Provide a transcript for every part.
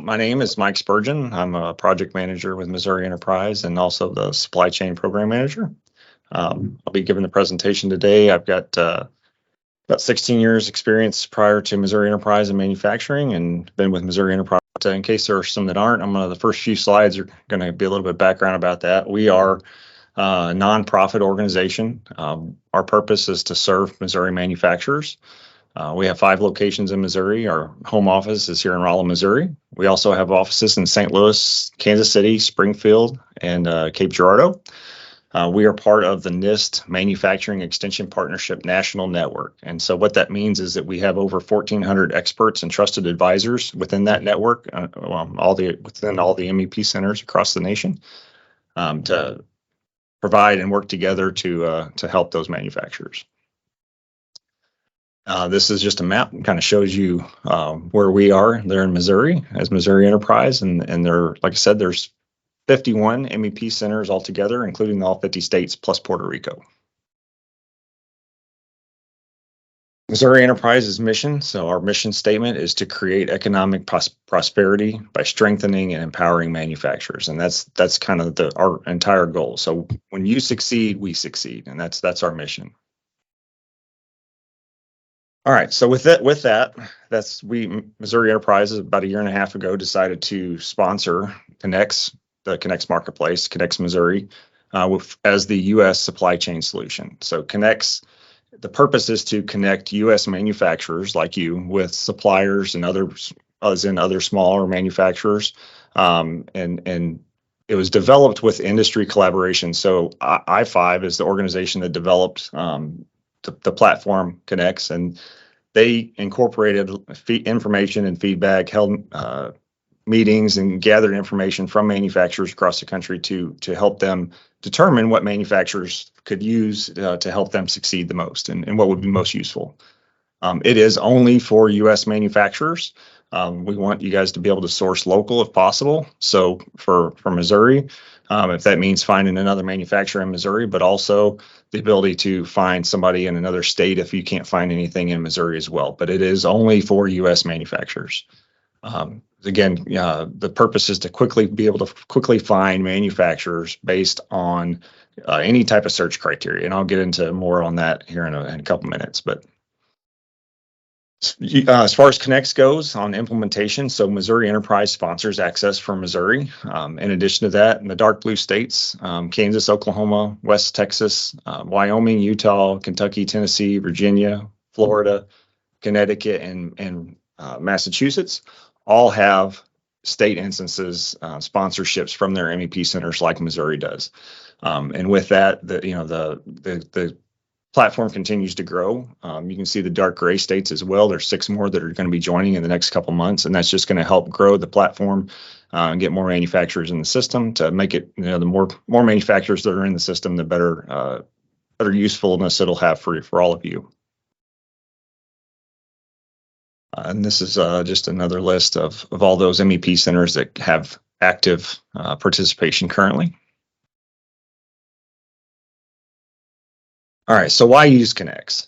My name is Mike Spurgeon. I'm a project manager with Missouri Enterprise and also the supply chain program manager. I'll be giving the presentation today. I've got about 16 years experience prior to Missouri Enterprise in manufacturing and been with Missouri Enterprise. In case there are some that aren't, the first few slides are going to be a little bit of background about that. We are a nonprofit organization. Our purpose is to serve Missouri manufacturers. We have 5 locations in Missouri. Our home office is here in Rolla, Missouri. We also have offices in St. Louis, Kansas City, Springfield, and Cape Girardeau. We are part of the NIST Manufacturing Extension Partnership National Network. And so what that means is that we have over 1,400 experts and trusted advisors within that network, within all the MEP centers across the nation, to provide and work together to help those manufacturers. This is just a map and kind of shows you where we are there in Missouri as Missouri Enterprise. And there, like I said, there's 51 MEP centers altogether, including all 50 states plus Puerto Rico. Missouri Enterprise's mission. So our mission statement is to create economic prosperity by strengthening and empowering manufacturers. And that's kind of our entire goal. So when you succeed, we succeed. And that's our mission. All right, so with that, Missouri Enterprise about a year and a half ago decided to sponsor CONNEX, the CONNEX Marketplace, CONNEX Missouri, as the U.S. supply chain solution. So CONNEX, the purpose is to connect U.S. manufacturers like you with suppliers and other smaller manufacturers, and it was developed with industry collaboration. So I5 is the organization that developed the platform CONNEX, and they incorporated information and feedback, held meetings, and gathered information from manufacturers across the country to help them determine what manufacturers could use to help them succeed the most and what would be most useful. It is only for U.S. manufacturers. We want you guys to be able to source local if possible. So for Missouri, if that means finding another manufacturer in Missouri, but also the ability to find somebody in another state if you can't find anything in Missouri as well. But it is only for U.S. manufacturers. Again, the purpose is to be able to quickly find manufacturers based on any type of search criteria. And I'll get into more on that here in a couple minutes. But as far as CONNEX goes on implementation, so Missouri Enterprise sponsors Access for Missouri. In addition to that, in the dark blue states, Kansas, Oklahoma, West Texas, Wyoming, Utah, Kentucky, Tennessee, Virginia, Florida, Connecticut, and Massachusetts all have state instances, sponsorships from their MEP centers like Missouri does. And with that, the platform continues to grow. You can see the dark gray states as well. There's 6 more that are going to be joining in the next couple months, and that's just going to help grow the platform and get more manufacturers in the system to make it, the more manufacturers that are in the system, the better usefulness it'll have for all of you. And this is just another list of all those MEP centers that have active participation currently. All right, so why use CONNEX?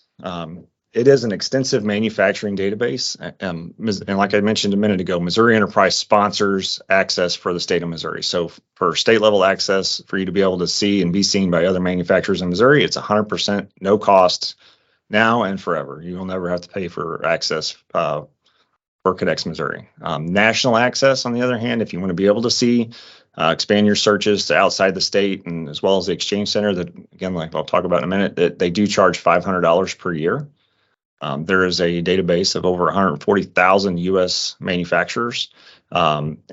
It is an extensive manufacturing database. And like I mentioned a minute ago, Missouri Enterprise sponsors Access for the state of Missouri. So for state level access, for you to be able to see and be seen by other manufacturers in Missouri, it's 100% no cost now and forever. You will never have to pay for access for CONNEX Missouri. National access, on the other hand, if you want to be able to see, expand your searches to outside the state, and as well as the Exchange Center, that, again, like I'll talk about in a minute, that they do charge $500 per year. There is a database of over 140,000 U.S. manufacturers. And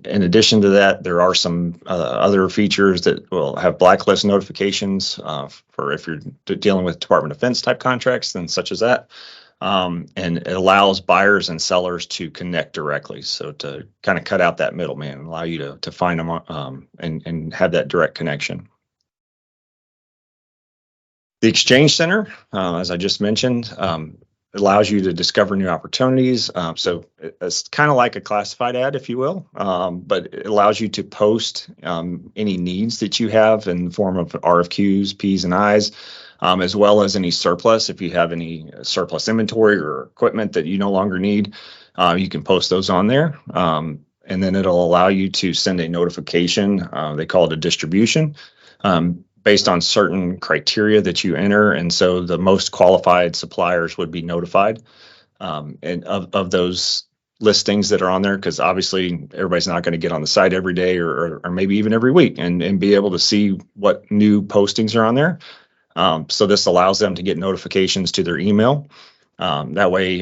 in addition to that, there are some other features that will have blacklist notifications for if you're dealing with Department of Defense type contracts, then such as that. And it allows buyers and sellers to connect directly. So to kind of cut out that middleman and allow you to find them and have that direct connection. The Exchange Center, as I just mentioned, allows you to discover new opportunities. So it's kind of like a classified ad, if you will, but it allows you to post any needs that you have in the form of RFQs, Ps and Is, as well as any surplus. If you have any surplus inventory or equipment that you no longer need, you can post those on there. and then it'll allow you to send a notification. They call it a distribution, based on certain criteria that you enter. And so the most qualified suppliers would be notified, and of those listings that are on there, because obviously everybody's not going to get on the site every day or maybe even every week and be able to see what new postings are on there. So this allows them to get notifications to their email. That way,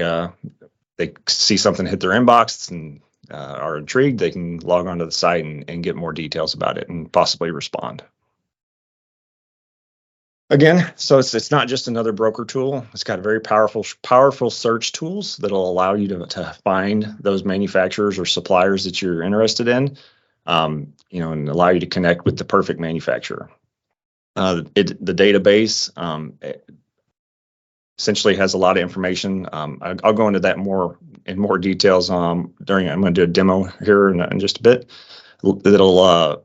they see something hit their inbox and are intrigued, they can log onto the site and get more details about it and possibly respond. Again, so it's not just another broker tool. It's got very powerful search tools that'll allow you to find those manufacturers or suppliers that you're interested in, and allow you to connect with the perfect manufacturer. The database essentially has a lot of information. I'll go into that in more details I'm going to do a demo here in just a bit. That'll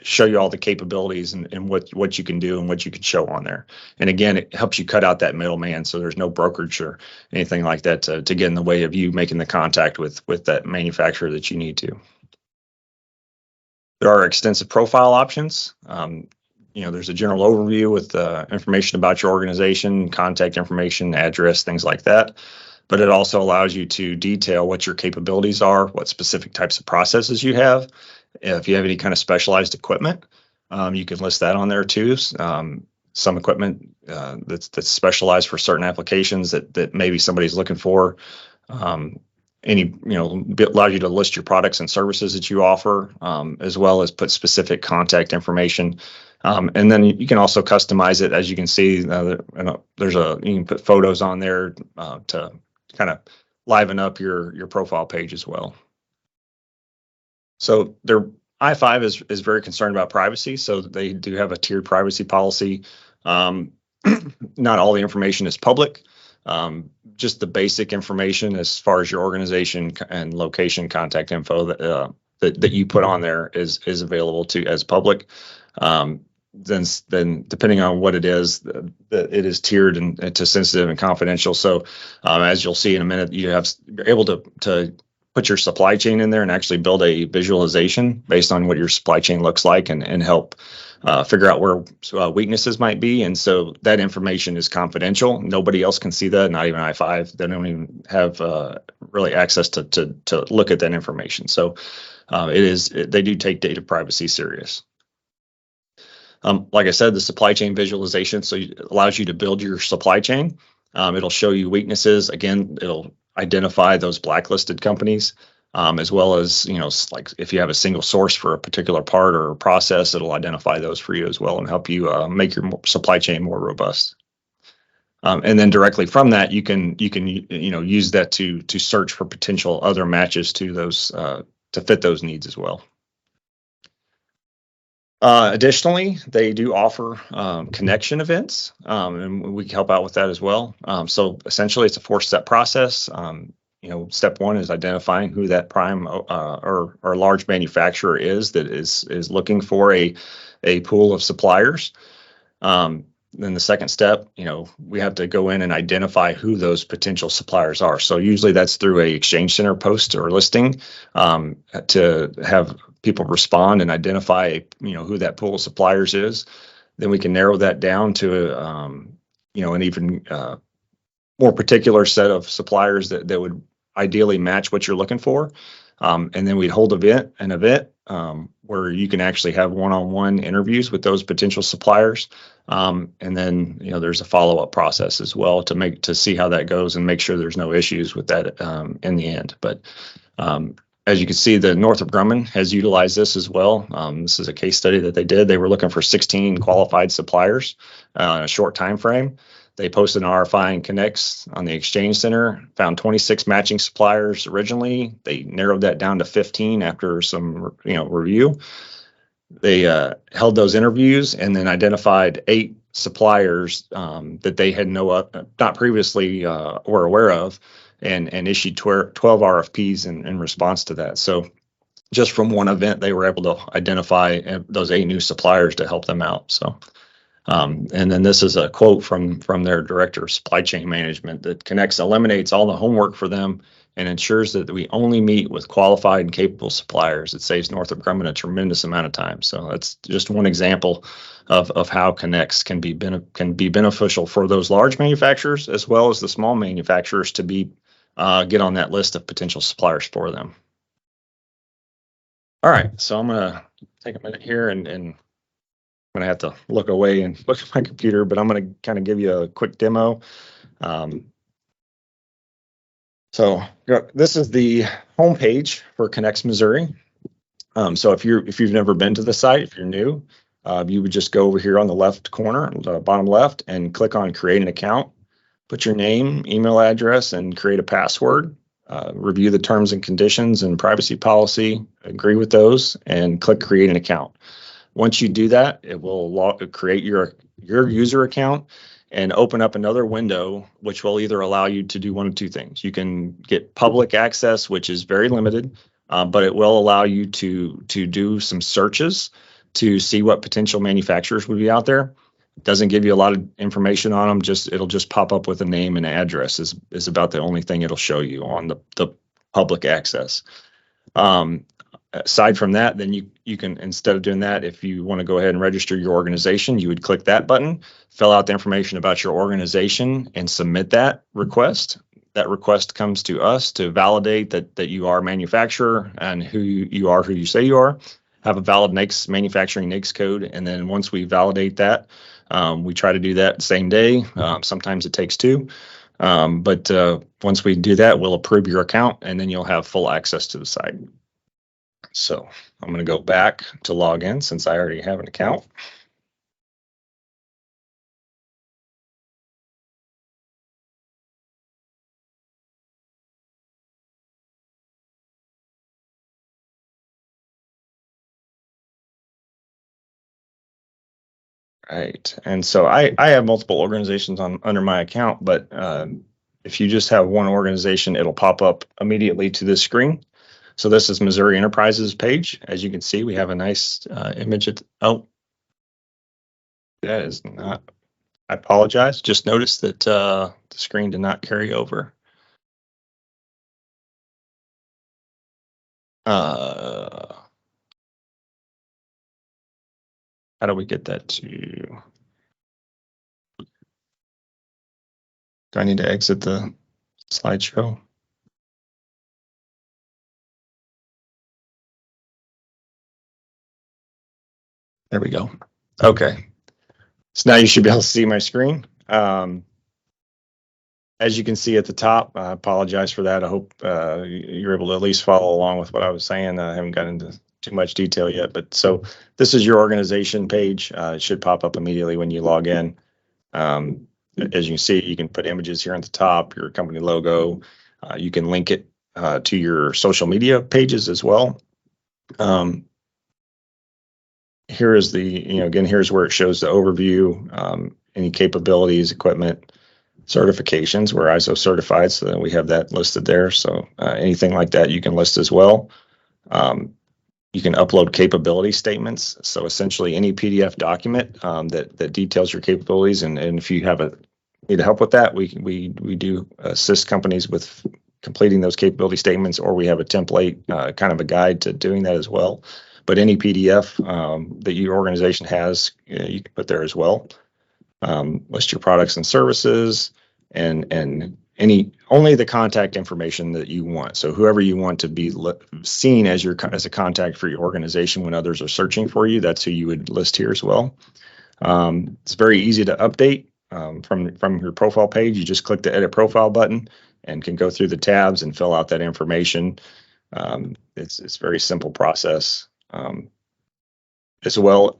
show you all the capabilities and what you can do and what you can show on there. And again, it helps you cut out that middleman, so there's no brokerage or anything like that to get in the way of you making the contact with that manufacturer that you need to. There are extensive profile options. There's a general overview with information about your organization, contact information, address, things like that. But it also allows you to detail what your capabilities are, what specific types of processes you have. If you have any kind of specialized equipment, you can list that on there too. Some equipment that's specialized for certain applications that maybe somebody's looking for. Allows you to list your products and services that you offer, as well as put specific contact information. And then you can also customize it. As you can see, you can put photos on there to kind of liven up your profile page as well. So I5 is very concerned about privacy, so they do have a tiered privacy policy. Not all the information is public. Just the basic information as far as your organization and location, contact info that you put on there is available as public. Then depending on what it is, it is tiered and to sensitive and confidential. So as you'll see in a minute, you're able to put your supply chain in there and actually build a visualization based on what your supply chain looks like and help figure out where weaknesses might be. And so that information is confidential. Nobody else can see that, not even I5. They don't even have really access to look at that information. So they do take data privacy serious. Like I said, the supply chain visualization, so it allows you to build your supply chain. It'll show you weaknesses. Again, it'll identify those blacklisted companies, as well as, like if you have a single source for a particular part or a process, it'll identify those for you as well and help you make your supply chain more robust. And then directly from that, you can use that to search for potential other matches to those to fit those needs as well. Additionally, they do offer connection events, and we can help out with that as well. So essentially, it's a 4-step process. Step one is identifying who that prime or large manufacturer is that is looking for a pool of suppliers. Then the second step, we have to go in and identify who those potential suppliers are. So usually that's through a Exchange Center post or listing, to have people respond and identify, who that pool of suppliers is. Then we can narrow that down to, an even more particular set of suppliers that would ideally match what you're looking for. And then we'd hold an event where you can actually have one-on-one interviews with those potential suppliers. And then, there's a follow-up process as well to see how that goes and make sure there's no issues with that in the end. But as you can see, the Northrop Grumman has utilized this as well. This is a case study that they did. They were looking for 16 qualified suppliers in a short time frame. They posted an RFI in CONNEX on the Exchange Center, found 26 matching suppliers originally. They narrowed that down to 15 after some review. They held those interviews and then identified 8 suppliers that they had not previously were aware of, and issued 12 RFPs in response to that. So just from one event, they were able to identify those 8 new suppliers to help them out. So. And then this is a quote from their director of supply chain management that CONNEX eliminates all the homework for them and ensures that we only meet with qualified and capable suppliers. It saves Northrop Grumman a tremendous amount of time. So that's just one example of how CONNEX can be beneficial for those large manufacturers as well as the small manufacturers to get on that list of potential suppliers for them. All right, so I'm gonna take a minute here and I'm gonna have to look away and look at my computer, but I'm gonna kind of give you a quick demo. So this is the homepage for CONNEX Missouri. So if you've never been to the site, if you're new, you would just go over here on the left corner, the bottom left, and click on create an account. Put your name, email address, and create a password. Review the terms and conditions and privacy policy, agree with those, and click create an account. Once you do that, it will create your user account and open up another window, which will either allow you to do one of two things. You can get public access, which is very limited, but it will allow you to do some searches to see what potential manufacturers would be out there. It doesn't give you a lot of information on them. It'll just pop up with a name and address is about the only thing it'll show you on the public access. Aside from that, then you can, instead of doing that, if you want to go ahead and register your organization, you would click that button, fill out the information about your organization, and submit that request. That request comes to us to validate that you are a manufacturer and who you say you are, have a valid manufacturing NAICS code, and then once we validate that, we try to do that same day. Sometimes it takes two, but once we do that, we'll approve your account, and then you'll have full access to the site. So I'm going to go back to log in since I already have an account. Right. And so I have multiple organizations under my account, but if you just have one organization, it'll pop up immediately to this screen. So this is Missouri Enterprises page. As you can see, we have a nice image. Oh, that is not, I apologize. Just noticed that the screen did not carry over. How do we get that to? Do I need to exit the slideshow? There we go. Okay. So now you should be able to see my screen. As you can see at the top, I apologize for that. I hope you're able to at least follow along with what I was saying. I haven't got into too much detail yet, but so this is your organization page. It should pop up immediately when you log in. As you can see, you can put images here at the top, your company logo. You can link it to your social media pages as well. Here is again, here's where it shows the overview, any capabilities, equipment, certifications. We're ISO certified, so we have that listed there. So anything like that you can list as well. You can upload capability statements. So essentially any PDF document that details your capabilities, and if you need help with that, we do assist companies with completing those capability statements, or we have a template, kind of a guide to doing that as well. But any PDF that your organization has, you can put there as well. List your products and services, and only the contact information that you want. So whoever you want to be seen as a contact for your organization when others are searching for you, that's who you would list here as well. It's very easy to update from your profile page. You just click the edit profile button and can go through the tabs and fill out that information. It's a very simple process. As well,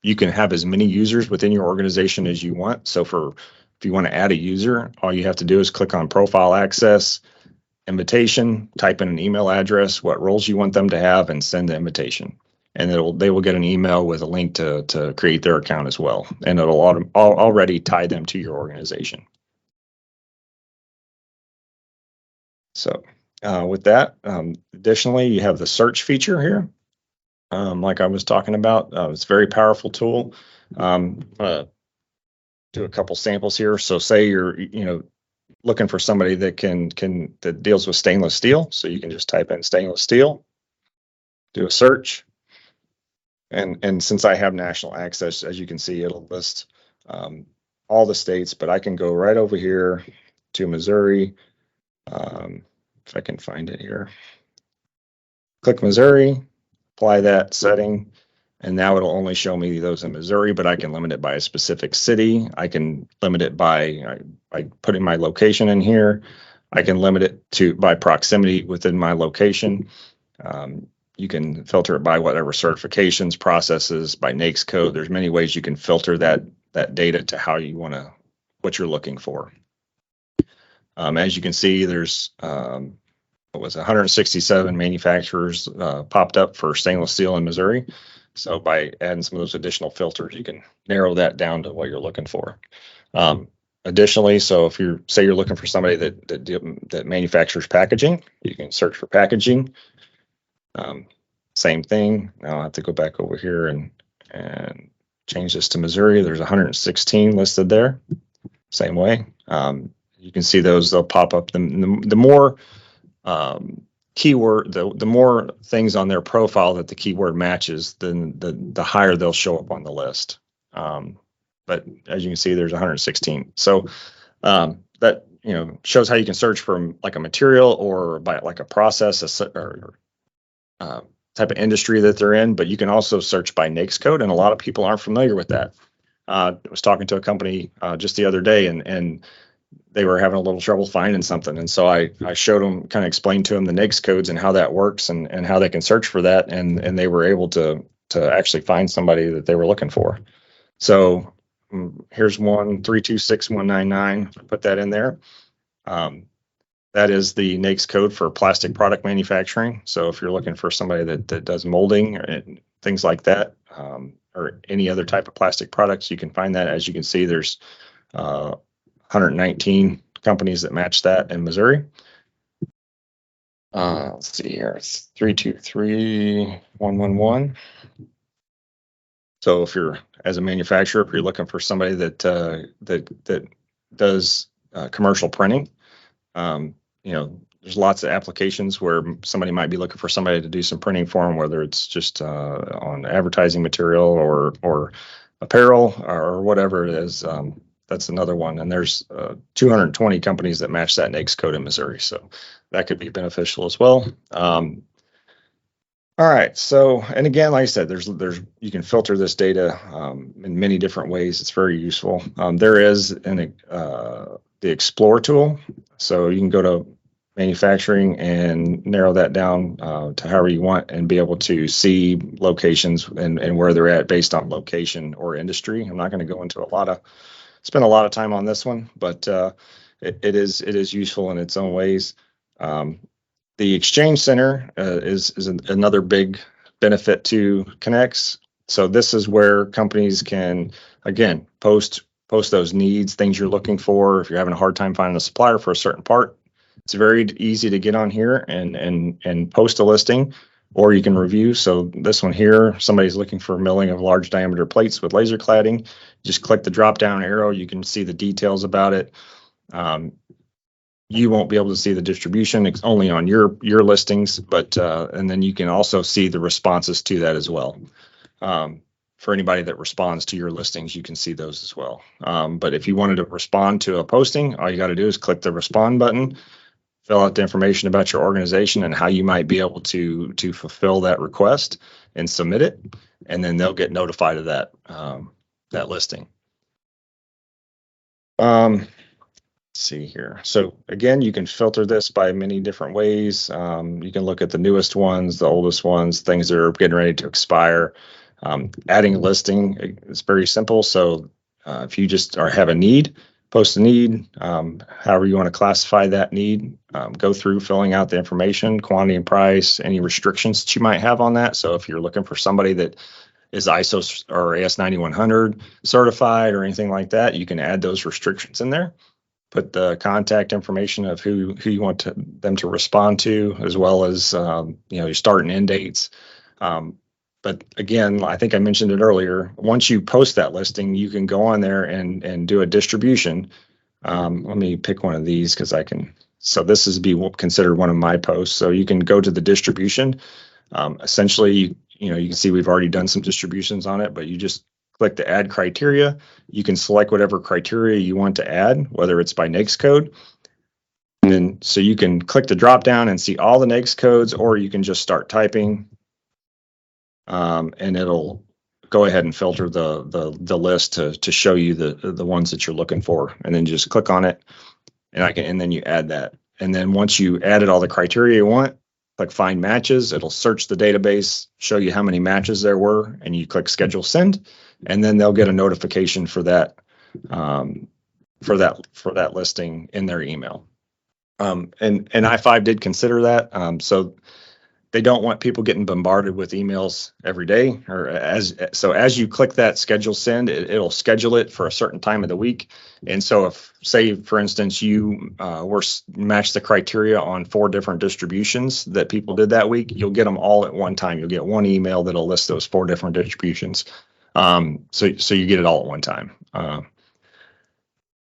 you can have as many users within your organization as you want. So if you want to add a user, all you have to do is click on profile access, invitation, type in an email address, what roles you want them to have, and send the invitation. And they will get an email with a link to create their account as well. And it'll already tie them to your organization. So with that, additionally, you have the search feature here. Like I was talking about, it's a very powerful tool. Do a couple samples here. So say looking for somebody that that deals with stainless steel. So you can just type in stainless steel, do a search, and since I have national access, as you can see, it'll list all the states. But I can go right over here to Missouri. If I can find it here, click Missouri, apply that setting, and now it'll only show me those in Missouri, but I can limit it by a specific city. I can limit it by putting my location in here. I can limit it by proximity within my location. You can filter it by whatever certifications, processes, by NAICS code. There's many ways you can filter that data to how you want to, what you're looking for. As you can see, there's 167 manufacturers popped up for stainless steel in Missouri. So by adding some of those additional filters, you can narrow that down to what you're looking for. Additionally, so if you're looking for somebody that manufactures packaging, you can search for packaging. Same thing. Now I have to go back over here and change this to Missouri. There's 116 listed there. Same way. You can see those, they'll pop up. The more keyword, the more things on their profile that the keyword matches, then the higher they'll show up on the list. But as you can see, there's 116. So that shows how you can search for like a material or by like a process or type of industry that they're in. But you can also search by NAICS code, and a lot of people aren't familiar with that. I was talking to a company just the other day, and they were having a little trouble finding something. And so I showed them, kind of explained to them the NAICS codes and how that works and how they can search for that. And they were able to actually find somebody that they were looking for. So here's 1326199. Put that in there. That is the NAICS code for plastic product manufacturing. So if you're looking for somebody that does molding and things like that, or any other type of plastic products, you can find that. As you can see, there's 119 companies that match that in Missouri. Let's see here, it's 323111. So if you're, as a manufacturer, if you're looking for somebody that does commercial printing, there's lots of applications where somebody might be looking for somebody to do some printing for them, whether it's just on advertising material or apparel or whatever it is. That's another one. And there's 220 companies that match that NAICS code in Missouri. So that could be beneficial as well. All right. So, and again, like I said, you can filter this data in many different ways. It's very useful. There is the Explore tool. So you can go to manufacturing and narrow that down to however you want and be able to see locations and where they're at based on location or industry. I'm not going to go into spend a lot of time on this one, but it is useful in its own ways. The Exchange Center is another big benefit to CONNEX. So this is where companies can, again, post those needs, things you're looking for. If you're having a hard time finding a supplier for a certain part, it's very easy to get on here and post a listing, or you can review. So this one here, somebody's looking for milling of large diameter plates with laser cladding. Just click the drop down arrow. You can see the details about it. You won't be able to see the distribution. It's only on your listings, but and then you can also see the responses to that as well. For anybody that responds to your listings, you can see those as well. But if you wanted to respond to a posting, all you got to do is click the respond button, fill out the information about your organization and how you might be able to fulfill that request and submit it, and then they'll get notified of that listing. Let's see here. So again, you can filter this by many different ways. You can look at the newest ones, the oldest ones, things that are getting ready to expire. Adding a listing is very simple. So if you just have a need, post a need, however you want to classify that need, go through filling out the information, quantity and price, any restrictions that you might have on that. So if you're looking for somebody that is ISO or AS9100 certified or anything like that, you can add those restrictions in there. Put the contact information of who you want them to respond to, as well as your start and end dates. But again, I think I mentioned it earlier. Once you post that listing, you can go on there and do a distribution Let me pick one of these because I can. So this is be considered one of my posts. So you can go to the distribution. Essentially, you can see we've already done some distributions on it, but you just click the add criteria. You can select whatever criteria you want to add, whether it's by NAICS code. And then so you can click the drop down and see all the NAICS codes, or you can just start typing, and it'll go ahead and filter the list to show you the ones that you're looking for, and then just click on it, and then you add that. And then once you added all the criteria you want, click find matches. It'll search the database, show you how many matches there were, and you click schedule send, and then they'll get a notification for that listing in their email. And I5 did consider that. So they don't want people getting bombarded with emails every day, or as you click that schedule send, it'll schedule it for a certain time of the week. And so if, say, for instance, you were matched the criteria on 4 different distributions that people did that week, you'll get them all at one time. You'll get one email that'll list those 4 different distributions. So you get it all at one time. I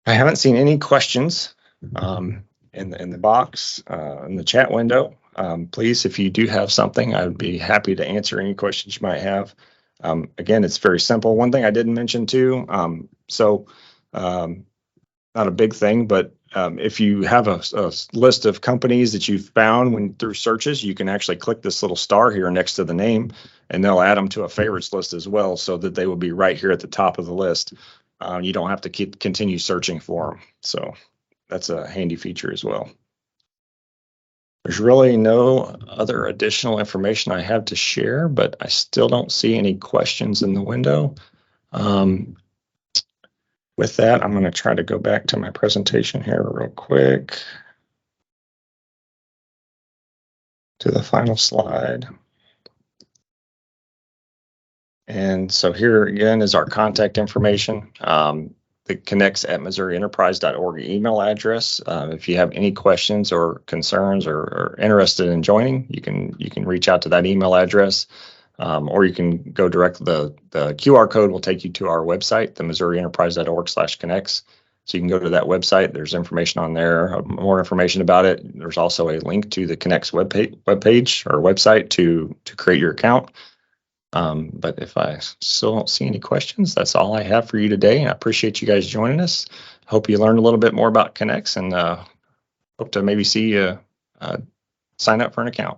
haven't seen any questions in the box in the chat window. Please, if you do have something, I'd be happy to answer any questions you might have. Again, it's very simple. One thing I didn't mention too, not a big thing, but if you have a list of companies that you've found through searches, you can actually click this little star here next to the name, and they'll add them to a favorites list as well, so that they will be right here at the top of the list. You don't have to continue searching for them. So that's a handy feature as well. There's really no other additional information I have to share, but I still don't see any questions in the window. With that, I'm going to try to go back to my presentation here real quick to the final slide. And so here again is our contact information. The connects@missourienterprise.org email address. If you have any questions or concerns or interested in joining, you can reach out to that email address, or you can go direct. The QR code will take you to our website, the missourienterprise.org/connects. So you can go to that website. There's information on there, more information about it. There's also a link to the Connects webpage or website to create your account. But if I still don't see any questions, that's all I have for you today. I appreciate you guys joining us. Hope you learned a little bit more about Connects, and hope to maybe see you sign up for an account.